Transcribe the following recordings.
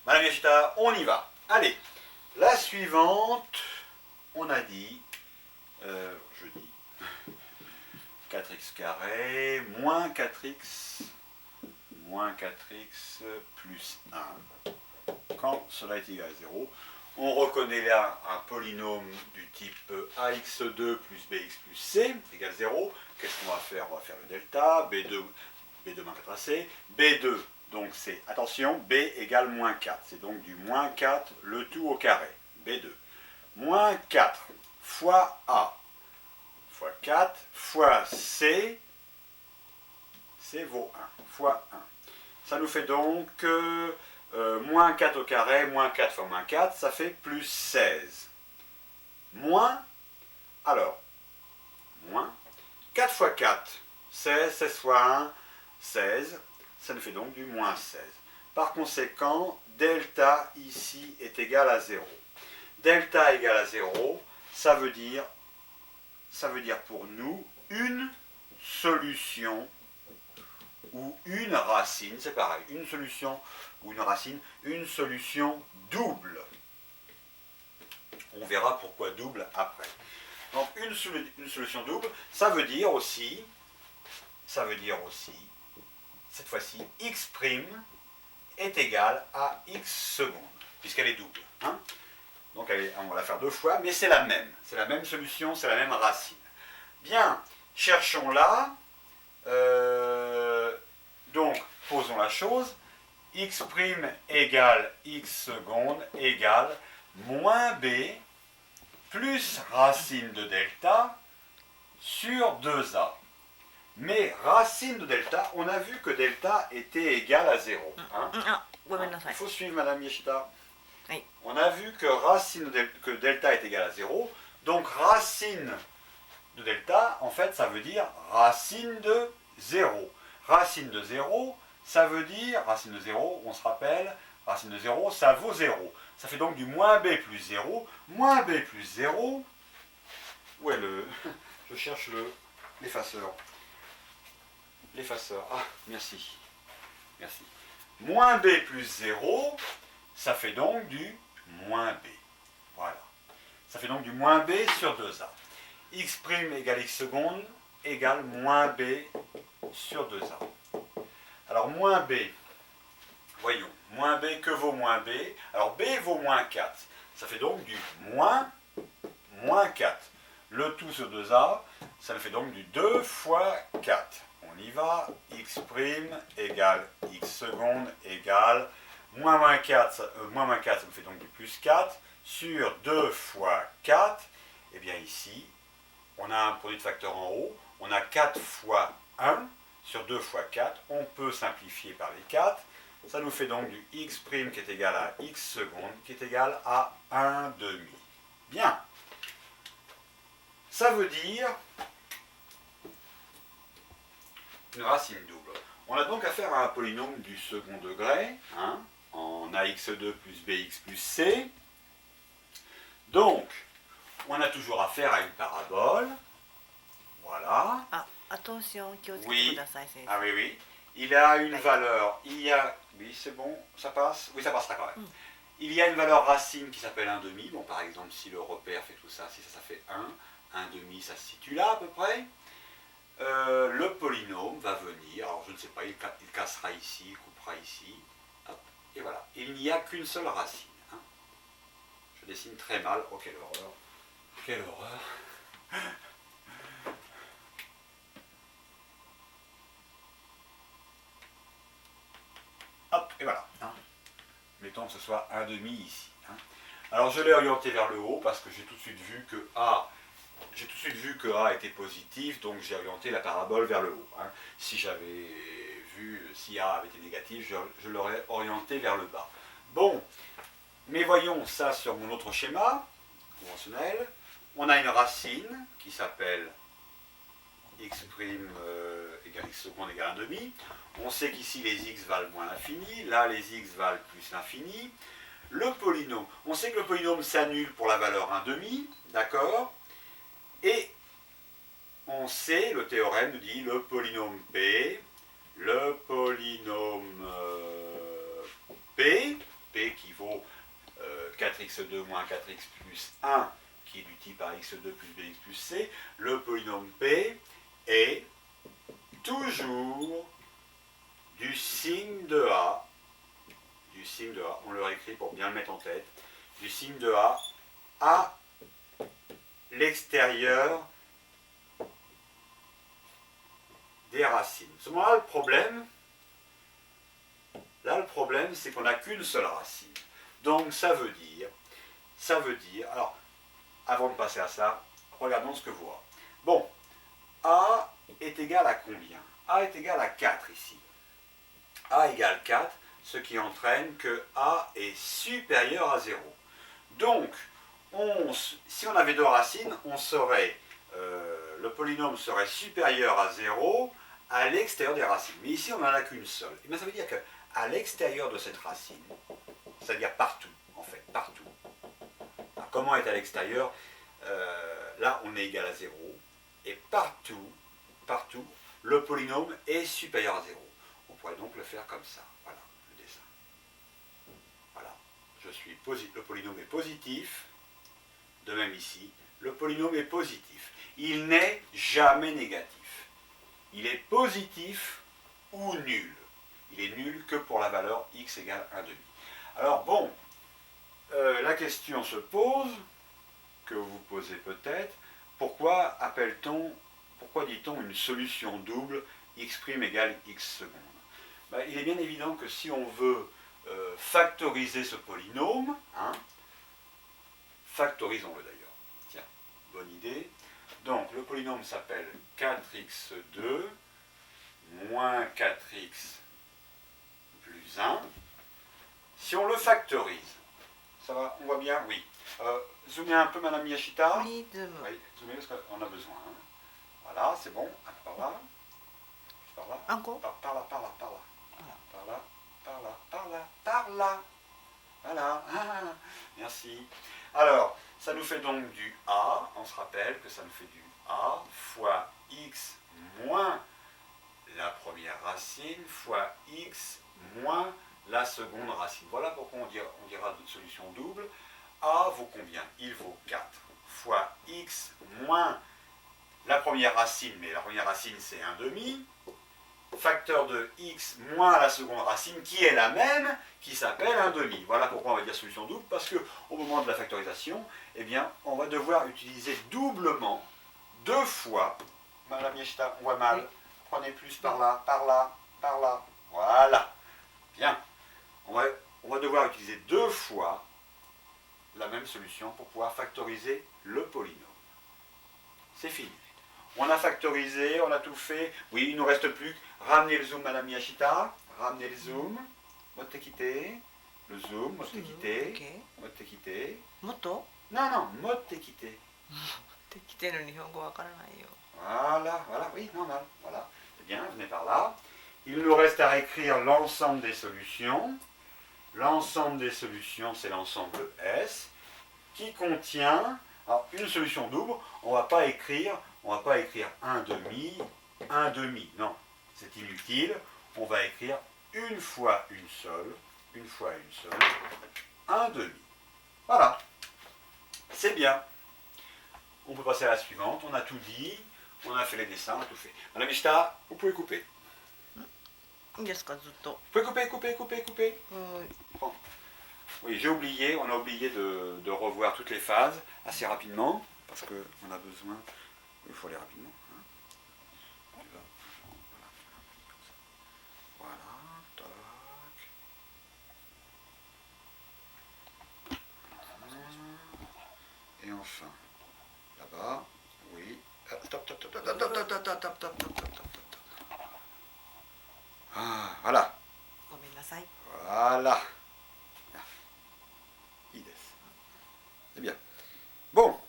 Madame Yashita, on y va. Allez, la suivante, on a dit, je dis, 4x carré moins 4x plus 1, quand cela est égal à 0. On reconnaît là un polynôme du type ax2 plus bx plus c égale 0. Qu'est-ce qu'on va faire? On va faire le delta, b2 moins 4ac, b2, donc c'est, attention, b égale moins 4, c'est donc du moins 4, le tout au carré, b2. Moins 4 fois a fois 4 fois c, c'est vaut 1, fois 1. Ça nous fait donc moins 4 au carré, moins 4 fois moins 4, ça fait plus 16. Moins, alors, moins 4 fois 4, 16, 16 fois 1, 16, ça nous fait donc du moins 16. Par conséquent, delta ici est égal à 0. Delta égale à 0, ça veut dire pour nous une solution ou une racine, c'est pareil, une solution ou une racine, une solution double. On verra pourquoi double après. Donc une solution double, ça veut dire aussi, cette fois-ci, x' est égal à x seconde, puisqu'elle est double. Hein? Donc on va la faire deux fois, mais c'est la même solution, c'est la même racine. Bien, cherchons-la. Donc, posons la chose. X' égale x seconde égale moins b plus racine de delta sur 2a. Mais racine de delta, on a vu que delta était égal à 0. Hein? Il faut suivre, Madame Yashita. Oui. On a vu que delta est égal à 0. Donc racine de delta, en fait, ça veut dire racine de 0. Racine de 0, ça veut dire, racine de 0, on se rappelle, racine de 0, ça vaut 0. Ça fait donc du moins b plus 0. Moins b plus 0, où est le... Je cherche l'effaceur. L'effaceur, ah, merci. Merci. Moins b plus 0, ça fait donc du moins b. Voilà. Ça fait donc du moins b sur 2a. X' égale x seconde égale moins b sur 2a. Alors moins b, voyons, moins b, que vaut moins b? Alors b vaut moins 4. Ça fait donc du moins 4. Le tout sur 2a, ça fait donc du 2 fois 4. On y va, x' égale x seconde égale moins 4, ça me fait donc du plus 4 sur 2 fois 4. Et bien ici, on a un produit de facteurs en haut, on a 4 fois 1 sur 2 fois 4, on peut simplifier par les 4, ça nous fait donc du x' qui est égal à x seconde, qui est égal à 1 demi. Bien. Ça veut dire une racine double. On a donc affaire à un polynôme du second degré, hein, en ax2 plus bx plus c. Donc, on a toujours affaire à une parabole. Voilà. Attention, oui. Ah oui, oui. Il a une valeur, oui, c'est bon, ça passe? Oui, ça passera quand même. Il y a une valeur racine qui s'appelle 1 demi. Bon, par exemple, si le repère fait tout ça, si ça fait 1 demi, ça se situe là à peu près. Le polynôme va venir, alors je ne sais pas, il cassera ici, il coupera ici, hop, et voilà. Il n'y a qu'une seule racine. Hein. Je dessine très mal, oh quelle horreur, quelle horreur. Hop, et voilà. Hein. Mettons que ce soit 1 demi ici. Hein. Alors je l'ai orienté vers le haut parce que j'ai tout de suite vu que A était positif, donc j'ai orienté la parabole vers le haut. Hein. Si A avait été négatif, je l'aurais orienté vers le bas. Bon, mais voyons ça sur mon autre schéma conventionnel. On a une racine qui s'appelle x' égale x seconde égale 1 demi. On sait qu'ici les x valent moins l'infini, là les x valent plus l'infini. Le polynôme, on sait que le polynôme s'annule pour la valeur 1 demi, d'accord? Et on sait, le théorème nous dit le polynôme P qui ax2 moins 4x plus 1, qui est du type ax2 plus bx plus c, le polynôme P est toujours du signe de A, on le réécrit pour bien le mettre en tête, du signe de A à l'extérieur des racines. Seulement là, le problème, c'est qu'on n'a qu'une seule racine. Donc ça veut dire, alors, avant de passer à ça, regardons ce que voit. Bon, A est égal à combien? A est égal à 4 ici. A égale 4, ce qui entraîne que A est supérieur à 0. Donc, si on avait deux racines, le polynôme serait supérieur à 0 à l'extérieur des racines. Mais ici, on n'en a qu'une seule. Et bien, ça veut dire qu'à l'extérieur de cette racine, c'est-à-dire partout, en fait, partout. Alors, comment est à l'extérieur? Là, on est égal à 0. Et partout, le polynôme est supérieur à 0. On pourrait donc le faire comme ça. Voilà, le dessin. Voilà. Le polynôme est positif. De même ici, le polynôme est positif. Il n'est jamais négatif. Il est positif ou nul. Il est nul que pour la valeur x égale 1,5. Alors bon, la question se pose, que vous vous posez peut-être, pourquoi dit-on une solution double x' égale x seconde? Ben, il est bien évident que si on veut factoriser ce polynôme, factorisons-le d'ailleurs. Tiens, bonne idée. Donc le polynôme s'appelle 4x2 moins 4x plus 1. Si on le factorise, ça va, on voit bien? Oui. Zoomez un peu, Madame Miyashita. Oui, Oui, zoomez parce qu'on a besoin. Voilà, c'est bon. Par là. Par là. Encore? Par là. Par là. Voilà. Ah, merci. Alors, ça nous fait donc du A. On se rappelle que ça nous fait du A fois x moins la première racine fois x moins la seconde racine. Voilà pourquoi on dira de solution double. A vaut combien? Il vaut 4 fois x moins la première racine, mais la première racine c'est 1,5, facteur de x moins la seconde racine qui est la même, qui s'appelle 1,5. Voilà pourquoi on va dire solution double, parce qu'au moment de la factorisation, eh bien, on va devoir utiliser doublement, deux fois, Madame Yeshita, on voit mal, prenez plus par là, voilà, bien, on va devoir utiliser deux fois la même solution pour pouvoir factoriser le polynôme. C'est fini. On a factorisé, on a tout fait. Oui, il ne nous reste plus que ramener le zoom, Madame Miyashita. Ramener le zoom. Motte-quitté. Le zoom, motte-quitté. Motte-quitté. Moto? Non, motte-quitté. Voilà, oui, normal. Voilà. C'est bien, venez par là. Il nous reste à écrire l'ensemble des solutions. L'ensemble des solutions, c'est l'ensemble S, qui contient, alors une solution double, on ne va pas écrire 1,5, non, c'est inutile, on va écrire une fois une seule, 1,5. Voilà, c'est bien. On peut passer à la suivante, on a tout dit, on a fait les dessins, on a tout fait. Madame Ishta, vous pouvez couper. Vous pouvez couper. Bon. Oui, on a oublié de revoir toutes les phases assez rapidement, parce qu'on a besoin, il faut aller rapidement. Voilà, tac. Et enfin, là-bas, oui. Stop. Ah, voilà. Voilà. C'est bien. Bon.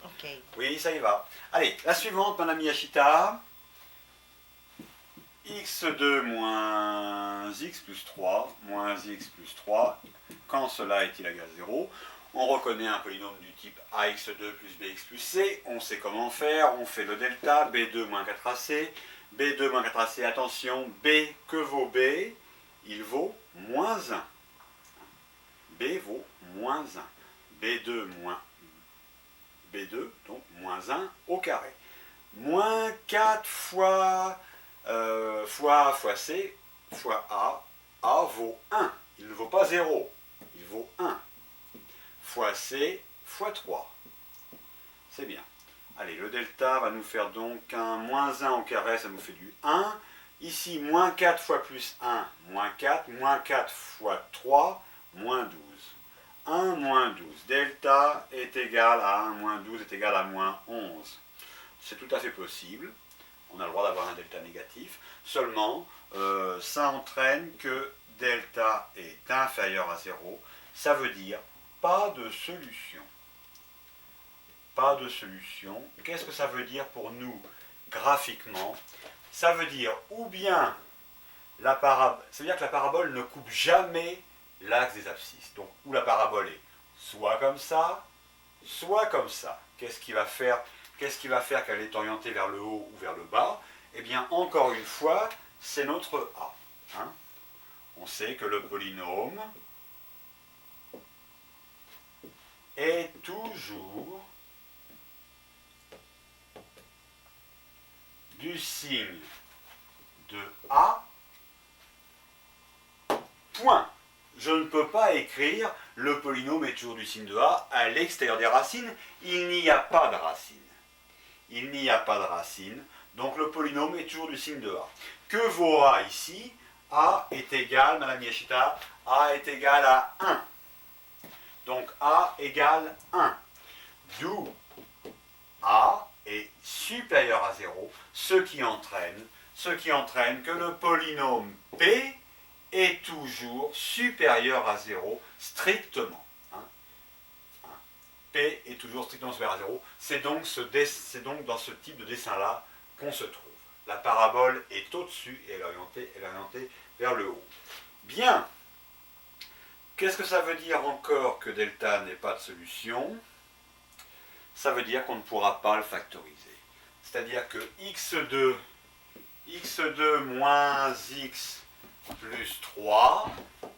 Okay. Oui, ça y va. Allez, la suivante, Madame Miyashita. x2 moins x plus 3, quand cela est-il égal à 0, on reconnaît un polynôme du type ax2 plus bx plus c, on sait comment faire, on fait le delta, b2 moins 4ac, b2 moins 4ac, attention, b, que vaut b? Il vaut moins 1. B vaut moins 1. B2 moins B2, donc moins 1 au carré. Moins 4 fois C fois A vaut 1. Il ne vaut pas 0, il vaut 1. Fois C fois 3. C'est bien. Allez, le delta va nous faire donc un moins 1 au carré, ça nous fait du 1. Ici, moins 4 fois plus 1, moins 4. Moins 4 fois 3, moins 12. 1 moins 12. Delta est égal à 1 moins 12 est égal à moins 11. C'est tout à fait possible. On a le droit d'avoir un delta négatif. Seulement, ça entraîne que delta est inférieur à 0. Ça veut dire pas de solution. Pas de solution. Qu'est-ce que ça veut dire pour nous graphiquement? Ça veut dire ou bien la parabole, ça veut dire que la parabole ne coupe jamais l'axe des abscisses. Donc, où la parabole est soit comme ça, soit comme ça. Qu'est-ce qui va faire qu'elle est orientée vers le haut ou vers le bas? Eh bien, encore une fois, c'est notre A. Hein? On sait que le polynôme est toujours du signe de A, point. Je ne peux pas écrire le polynôme est toujours du signe de A à l'extérieur des racines. Il n'y a pas de racine. Il n'y a pas de racine. Donc le polynôme est toujours du signe de A. Que vaut A ici? A est égal, Madame Yashita, A est égal à 1. Donc A égale 1. D'où A est supérieur à 0, ce qui entraîne que le polynôme P est toujours supérieur à 0 strictement. P est toujours strictement supérieur à 0. C'est donc dans ce type de dessin-là qu'on se trouve. La parabole est au-dessus et elle est orientée vers le haut. Bien. Qu'est-ce que ça veut dire encore que delta n'est pas de solution? Ça veut dire qu'on ne pourra pas le factoriser. C'est-à-dire que x2 moins x plus 3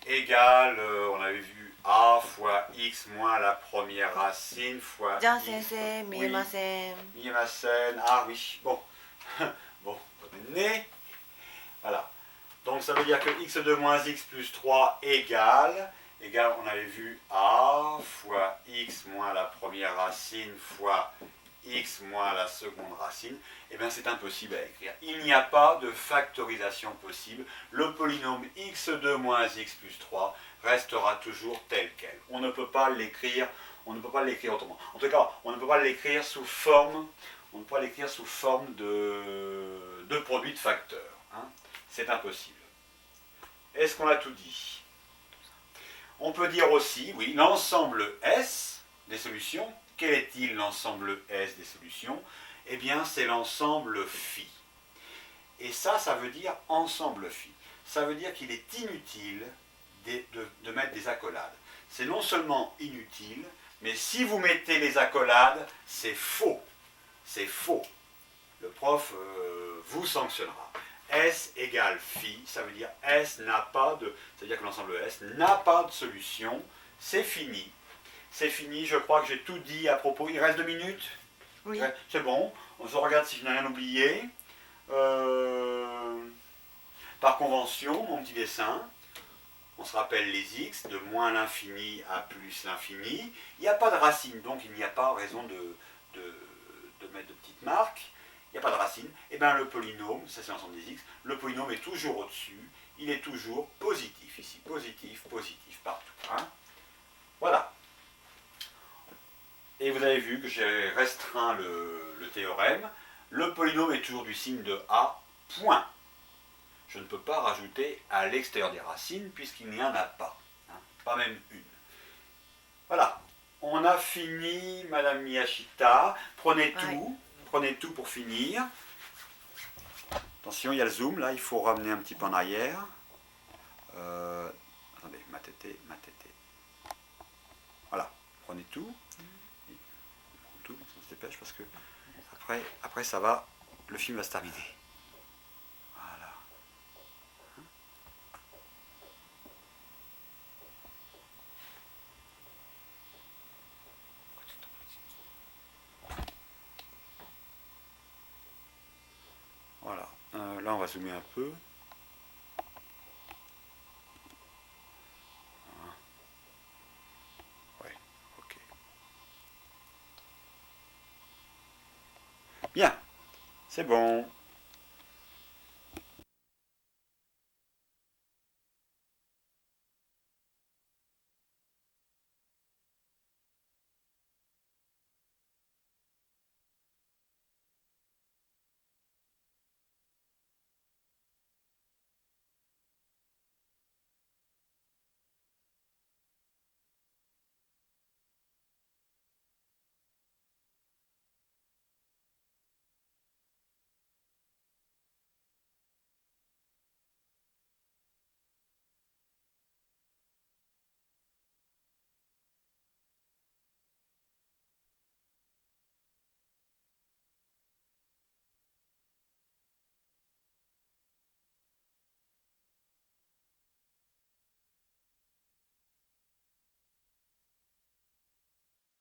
égale, on avait vu a fois x moins la première racine fois Jean x. Sensei, Oui. Miemasen. Miemasen, ah oui, bon. Bon, on est né. Voilà. Donc ça veut dire que x2 moins x plus 3 égale, on avait vu a fois x moins la première racine fois x moins la seconde racine. Eh bien c'est impossible à écrire. Il n'y a pas de factorisation possible. Le polynôme x2 moins x plus 3 restera toujours tel quel. On ne peut pas l'écrire, autrement. En tout cas, on ne peut pas l'écrire sous forme, de produit de facteurs. Hein. C'est impossible. Est-ce qu'on a tout dit? On peut dire aussi, oui, l'ensemble S des solutions. Quel est-il l'ensemble S des solutions? Eh bien, c'est l'ensemble phi. Et ça veut dire ensemble phi. Ça veut dire qu'il est inutile de mettre des accolades. C'est non seulement inutile, mais si vous mettez les accolades, c'est faux. C'est faux. Le prof vous sanctionnera. S égale phi, ça veut dire S n'a pas de... C'est-à-dire que l'ensemble S n'a pas de solution. C'est fini. C'est fini, je crois que j'ai tout dit à propos. Il reste 2 minutes? Oui. C'est bon. On se regarde si je n'ai rien oublié. Par convention, mon petit dessin, on se rappelle les x, de moins l'infini à plus l'infini. Il n'y a pas de racine, donc il n'y a pas raison de mettre de petites marques. Il n'y a pas de racine. Et bien le polynôme, ça c'est l'ensemble des x, le polynôme est toujours au-dessus, il est toujours positif ici. Positif, positif, partout. Hein. Voilà. Et vous avez vu que j'ai restreint le théorème. Le polynôme est toujours du signe de A, point. Je ne peux pas rajouter à l'extérieur des racines puisqu'il n'y en a pas. Hein, pas même une. Voilà. On a fini, Madame Miyashita. Prenez tout. Ouais. Prenez tout pour finir. Attention, il y a le zoom. Là, il faut ramener un petit peu en arrière. Attendez, ma tétée. Voilà. Prenez tout. Tout, on se dépêche parce que après ça va, le film va se terminer. Voilà. va zoomer un peu. Ouais, ok. Bien, c'est bon.